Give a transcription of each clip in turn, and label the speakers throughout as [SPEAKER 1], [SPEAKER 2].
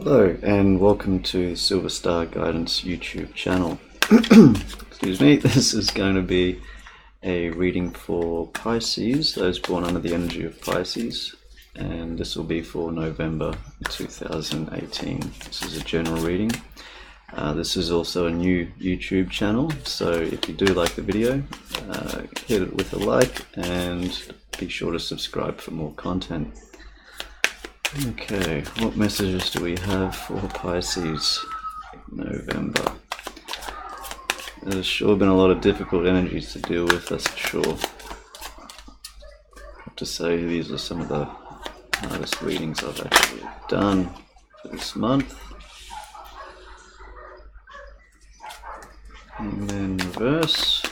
[SPEAKER 1] Hello and welcome to the Silver Star Guidance YouTube channel. Excuse me, this is going to be a reading for Pisces, those born under the energy of Pisces, and this will be for November 2018. This is a general reading. This is also a new YouTube channel, so if you do like the video, hit it with a like and be sure to subscribe for more content. Okay, what messages do we have for Pisces in November? There's sure been a lot of difficult energies to deal with, that's for sure. I have to say these are some of the hardest readings I've actually done for this month. And then reverse.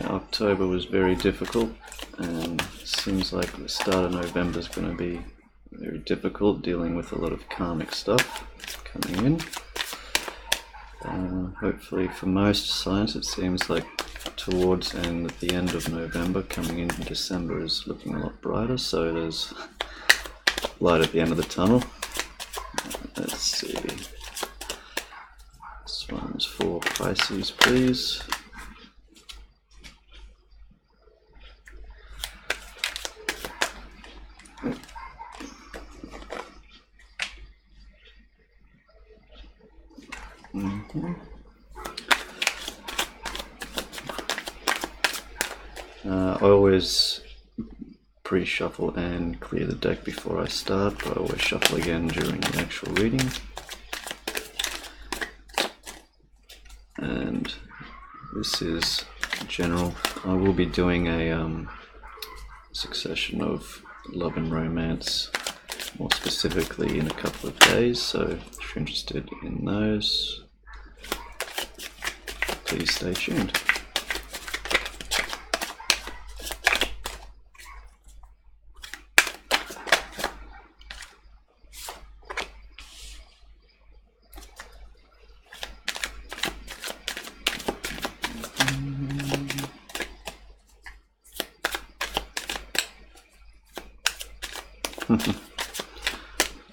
[SPEAKER 1] October was very difficult, and it seems like the start of November is going to be very difficult, dealing with a lot of karmic stuff coming in. Hopefully for most signs it seems like towards and at the end of November, coming into December is looking a lot brighter, so there's light at the end of the tunnel. Let's see. This one's for Pisces, please. I always pre-shuffle and clear the deck before I start, but I always shuffle again during the actual reading. And this is general. I will be doing a succession of love and romance, more specifically in a couple of days, so if you're interested in those, please stay tuned.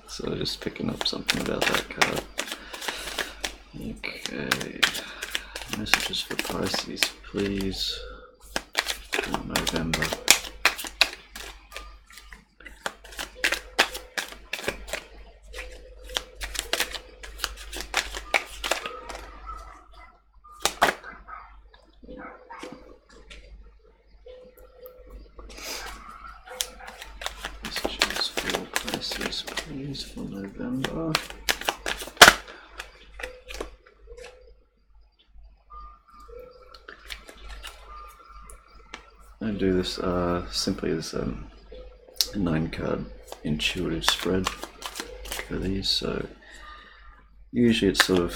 [SPEAKER 1] So just picking up something about that card. Okay, messages for Pisces, please, for November. Messages for Pisces, please, for November. I do this simply as a 9-card intuitive spread for these, so usually it's sort of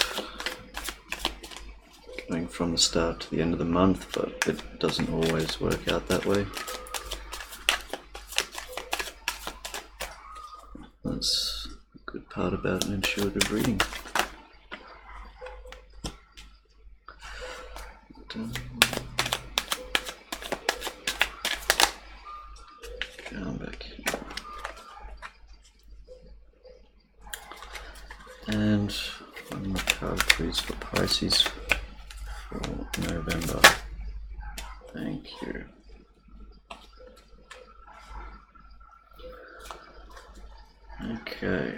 [SPEAKER 1] going from the start to the end of the month, but it doesn't always work out that way. That's a good part about an intuitive reading. Down back here. And one more card please for Pisces for November. Thank you. Okay.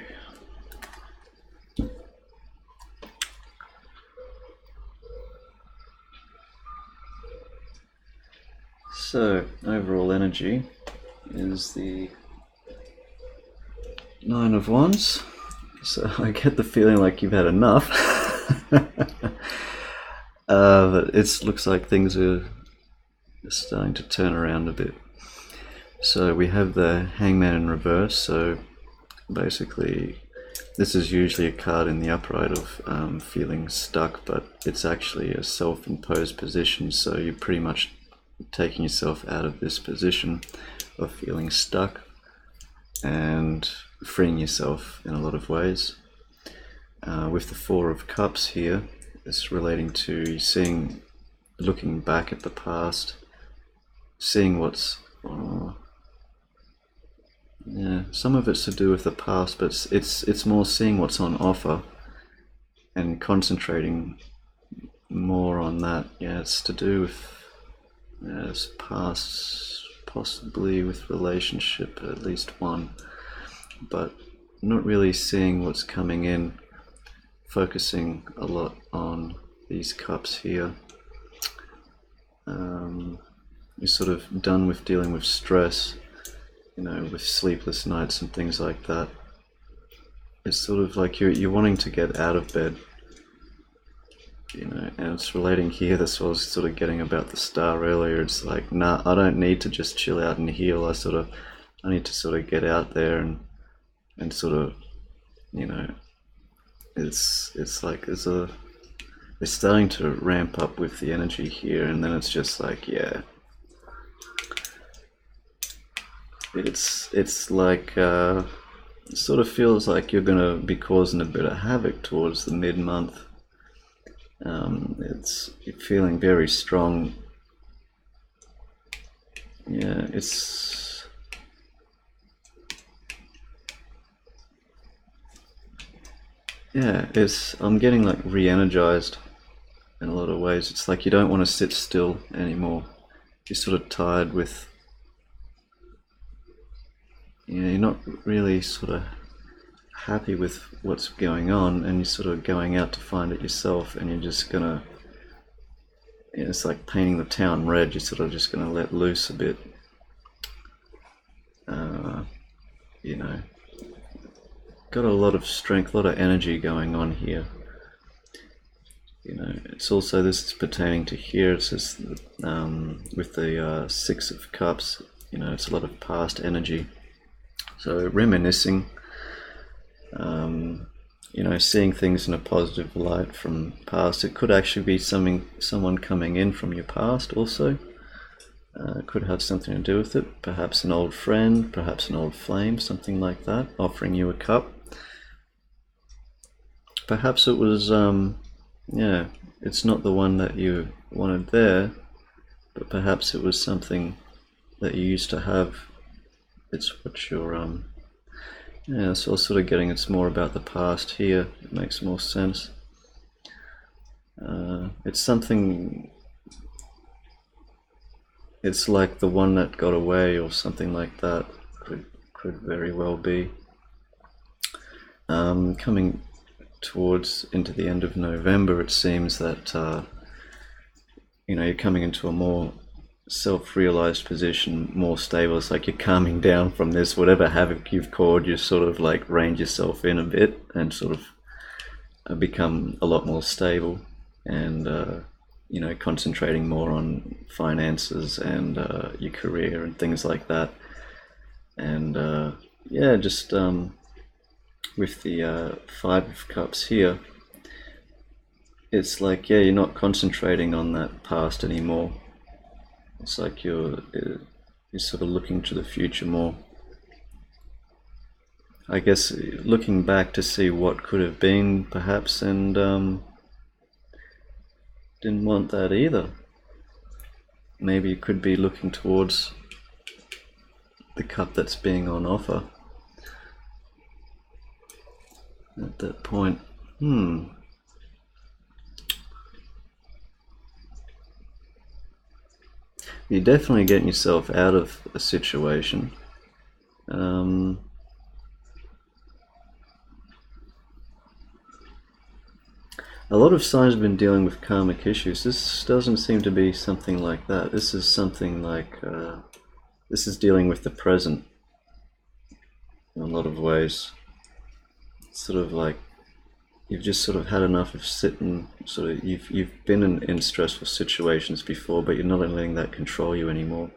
[SPEAKER 1] So, overall energy is the 9 of Wands. So I get the feeling like you've had enough. But it looks like things are starting to turn around a bit. So we have the Hangman in reverse, so basically this is usually a card in the upright of feeling stuck, but it's actually a self-imposed position, so you're pretty much taking yourself out of this position of feeling stuck and freeing yourself in a lot of ways. With the 4 of Cups here, it's relating to looking back at the past, seeing what's Yeah, some of it's to do with the past, but it's more seeing what's on offer and concentrating more on that. Yeah, it's to do with past, possibly with relationship, at least one, but not really seeing what's coming in, focusing a lot on these cups here. You're sort of done with dealing with stress, with sleepless nights and things like that. It's sort of like you're wanting to get out of bed, and it's relating here. That's what I was sort of getting about the star earlier. It's like, nah, I don't need to just chill out and heal. I need to sort of get out there and sort of, it's like it's starting to ramp up with the energy here, and then it's just like, yeah, it's like it sort of feels like you're gonna be causing a bit of havoc towards the mid-month. You're feeling very strong. Yeah, I'm getting like re-energized in a lot of ways. It's like you don't want to sit still anymore. You're sort of tired with, you're not really sort of happy with what's going on, and you're sort of going out to find it yourself, and you're just gonna, it's like painting the town red. You're sort of just gonna let loose a bit. Got a lot of strength, a lot of energy going on here. It's also, this is pertaining to here. It's just with the Six of Cups. It's a lot of past energy. So reminiscing, seeing things in a positive light from past. It could actually be someone coming in from your past also. Could have something to do with it. Perhaps an old friend, perhaps an old flame, something like that, offering you a cup. Perhaps it was, it's not the one that you wanted there, but perhaps it was something that you used to have. It's what you're, so I was sort of getting it's more about the past here. It makes more sense. It's something, it's like the one that got away or something like that. Could very well be. Coming towards into the end of November, it seems that you're coming into a more self-realized position, more stable. It's like you're calming down from this, whatever havoc you've caused. You sort of like range yourself in a bit and sort of become a lot more stable, and concentrating more on finances and your career and things like that. And just with the Five of Cups here, it's like, you're not concentrating on that past anymore. It's like you're sort of looking to the future more. I guess looking back to see what could have been, perhaps, and didn't want that either. Maybe you could be looking towards the cup that's being on offer at that point. You're definitely getting yourself out of a situation. A lot of signs have been dealing with karmic issues. This doesn't seem to be something like that. This is something like, this is dealing with the present in a lot of ways. It's sort of like you've just sort of had enough of sitting, sort of, you've been in stressful situations before, but you're not letting that control you anymore.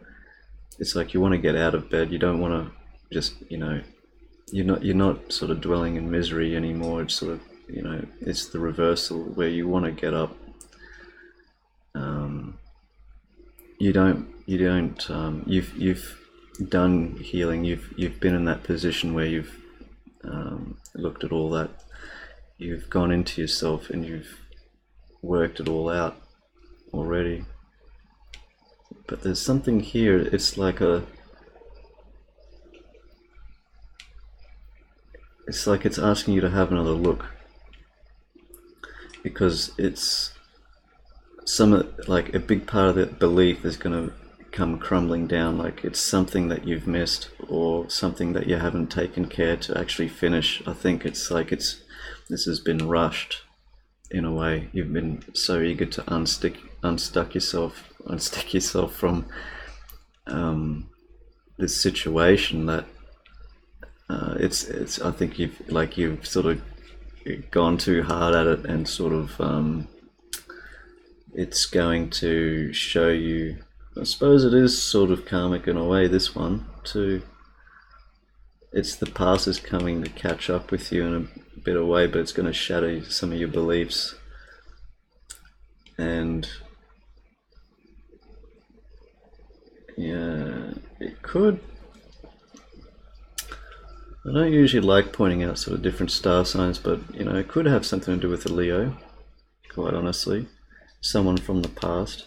[SPEAKER 1] It's like you want to get out of bed. You don't want to just, you're not sort of dwelling in misery anymore. It's sort of, it's the reversal where you want to get up. You've done healing. You've been in that position where you've looked at all that. You've gone into yourself and you've worked it all out already. But there's something here. It's like it's like it's asking you to have another look, because it's like a big part of that belief is going to come crumbling down. Like it's something that you've missed, or something that you haven't taken care to actually finish. I think it's like this has been rushed in a way. You've been so eager to unstick yourself from this situation that it's I think you've sort of gone too hard at it, and sort of it's going to show you, I suppose it is sort of karmic in a way, this one too. It's the past is coming to catch up with you in a bit of way, but it's going to shatter some of your beliefs. And yeah, it could. I don't usually like pointing out sort of different star signs, but it could have something to do with the Leo, quite honestly. Someone from the past.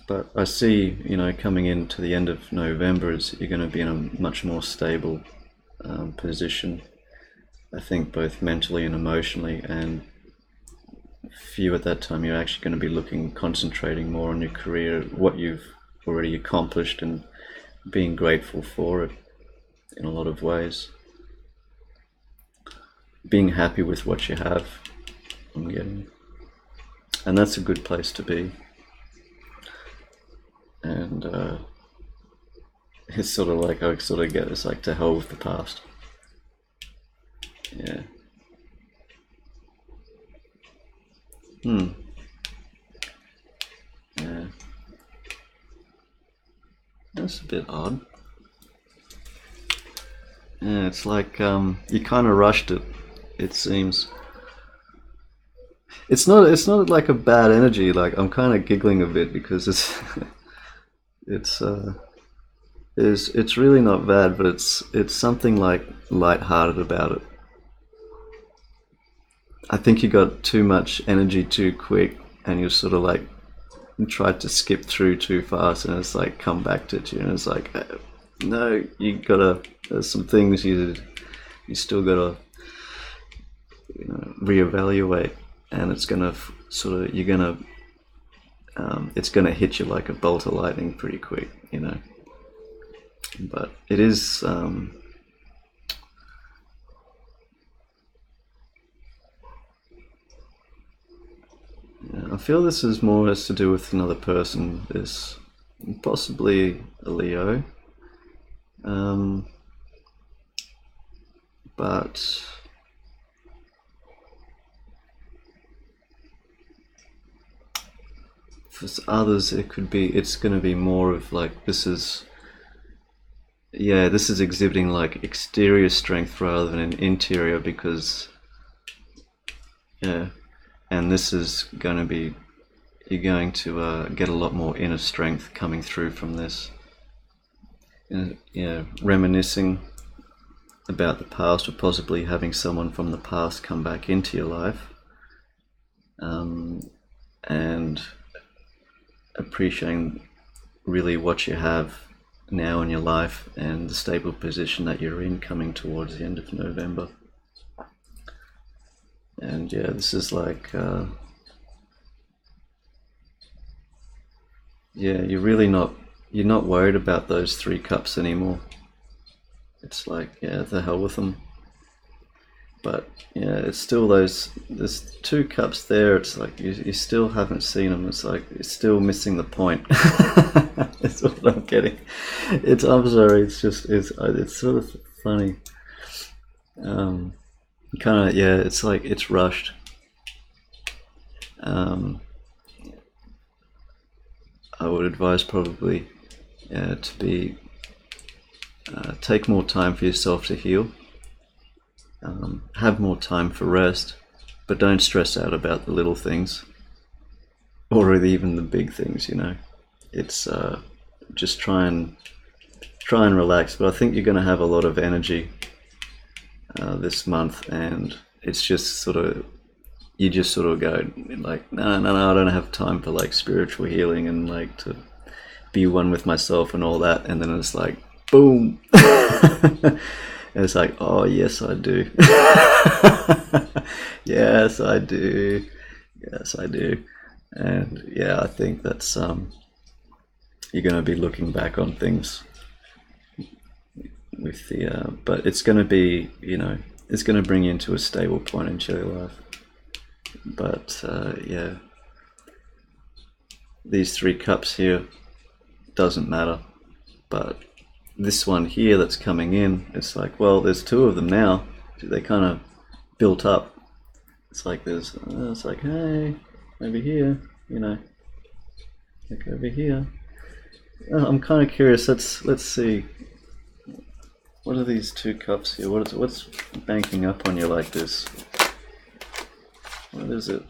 [SPEAKER 1] But I see, coming into the end of November, you're going to be in a much more stable position. I think both mentally and emotionally, and for you at that time, you're actually going to be concentrating more on your career, what you've already accomplished, and being grateful for it in a lot of ways. Being happy with what you have, I'm getting. And that's a good place to be. And it's sort of like, I sort of get this, like, to hell with the past. Yeah. Yeah. That's a bit odd. Yeah, it's like you kind of rushed it, it seems. It's not like a bad energy. Like, I'm kind of giggling a bit because it's really not bad, but it's something like lighthearted about it. I think you got too much energy too quick, and you sort of like tried to skip through too fast, and it's like come back to you, and it's like, no, you gotta. There's some things you still gotta reevaluate, and it's gonna it's gonna hit you like a bolt of lightning pretty quick, But it is. I feel this is more has to do with another person. This possibly a Leo, but for others it's going to be more of like, this is exhibiting like exterior strength rather than an interior, because and this is going to be, you're going to get a lot more inner strength coming through from this. Reminiscing about the past, or possibly having someone from the past come back into your life, and appreciating really what you have now in your life and the stable position that you're in coming towards the end of November. And yeah, this is like, you're not worried about those 3 cups anymore. It's like, the hell with them. But it's still there's 2 cups there. It's like you still haven't seen them. It's like you're still missing the point. That's what I'm getting. I'm sorry. It's sort of funny. Kind of, it's like it's rushed. I would advise probably to be take more time for yourself to heal. Have more time for rest, but don't stress out about the little things, or even the big things. It's just try and relax. But I think you're going to have a lot of energy this month, and it's just sort of, you just sort of go like, no, I don't have time for like spiritual healing and like to be one with myself and all that. And then it's like, boom. And it's like, oh yes I do. Yes I do. Yes I do. And yeah, I think that's you're going to be looking back on things with the but it's going to be, you know, it's going to bring you into a stable point in your life. But yeah, these 3 cups here doesn't matter, but this one here that's coming in, it's like, well, there's 2 of them now. They kind of built up. It's like there's it's like, hey, over here, you know, like over here. I'm kind of curious. Let's see. What are these 2 cups here? What's banking up on you like this? What is it?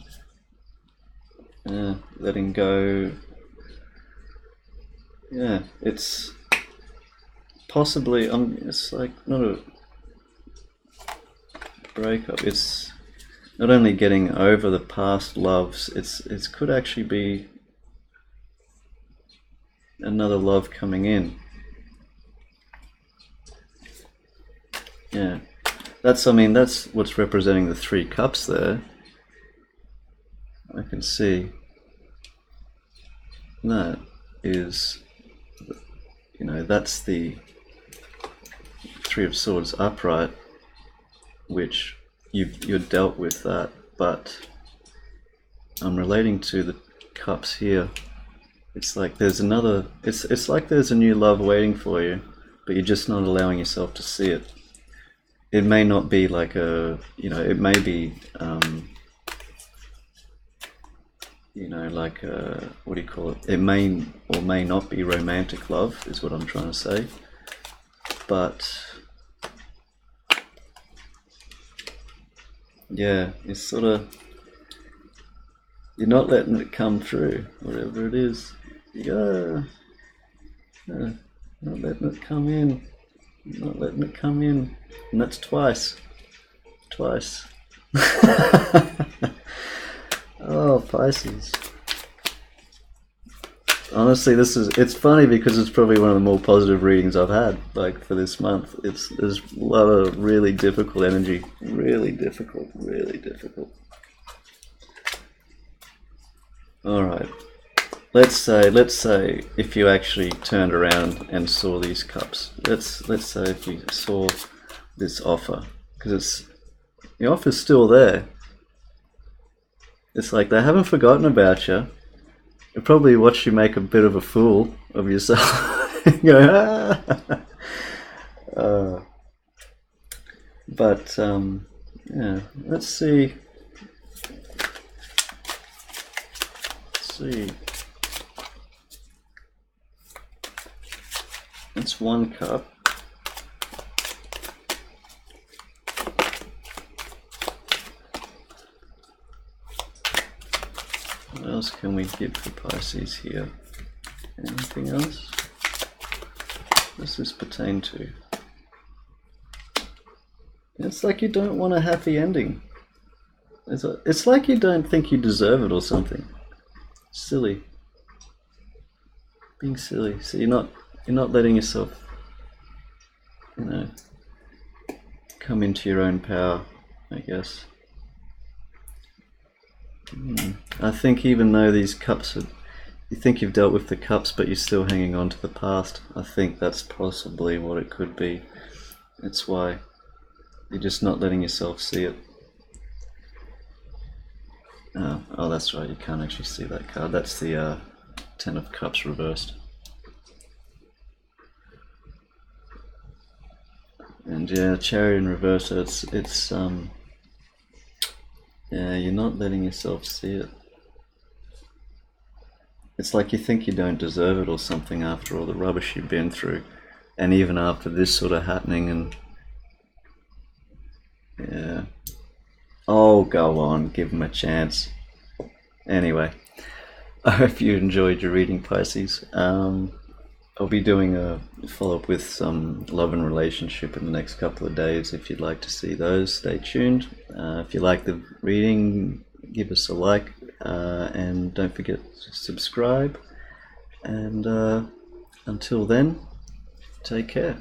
[SPEAKER 1] Letting go. Yeah, it's possibly. It's like not a breakup. It's not only getting over the past loves. It could actually be another love coming in. Yeah, that's what's representing the 3 cups there. I can see that is, you know, that's the 3 of Swords upright, which you're dealt with that, but I'm relating to the cups here. It's like there's another, it's like there's a new love waiting for you, but you're just not allowing yourself to see it. It may not be like a, you know, it may be, you know, like a, what do you call it? It may or may not be romantic love, is what I'm trying to say. But yeah, it's sort of, you're not letting it come through, whatever it is. Yeah, not letting it come in. Not letting it come in. And that's twice. Oh, Pisces. Honestly, it's funny because it's probably one of the more positive readings I've had, like, for this month. There's a lot of really difficult energy. Really difficult. Alright. Let's say if you actually turned around and saw these cups. Let's say if you saw this offer, because the offer's still there. It's like they haven't forgotten about you. They probably watched you make a bit of a fool of yourself. Go, but yeah, let's see. That's 1 cup. What else can we get for Pisces here? Anything else? What does this pertain to? It's like you don't want a happy ending. It's like you don't think you deserve it or something. Silly. Being silly. So you're not letting yourself, you know, come into your own power, I guess. I think even though these cups are, you think you've dealt with the cups, but you're still hanging on to the past. I think that's possibly what it could be. It's why you're just not letting yourself see it. Oh, that's right, you can't actually see that card. That's the 10 of Cups reversed. And yeah, Chariot in reverse, it's yeah, you're not letting yourself see it. It's like you think you don't deserve it or something after all the rubbish you've been through, and even after this sort of happening. And yeah, oh, go on, give them a chance. Anyway, I hope you enjoyed your reading, Pisces. I'll be doing a follow-up with some love and relationship in the next couple of days. If you'd like to see those, stay tuned. If you like the reading, give us a like, and don't forget to subscribe. And until then, Take care.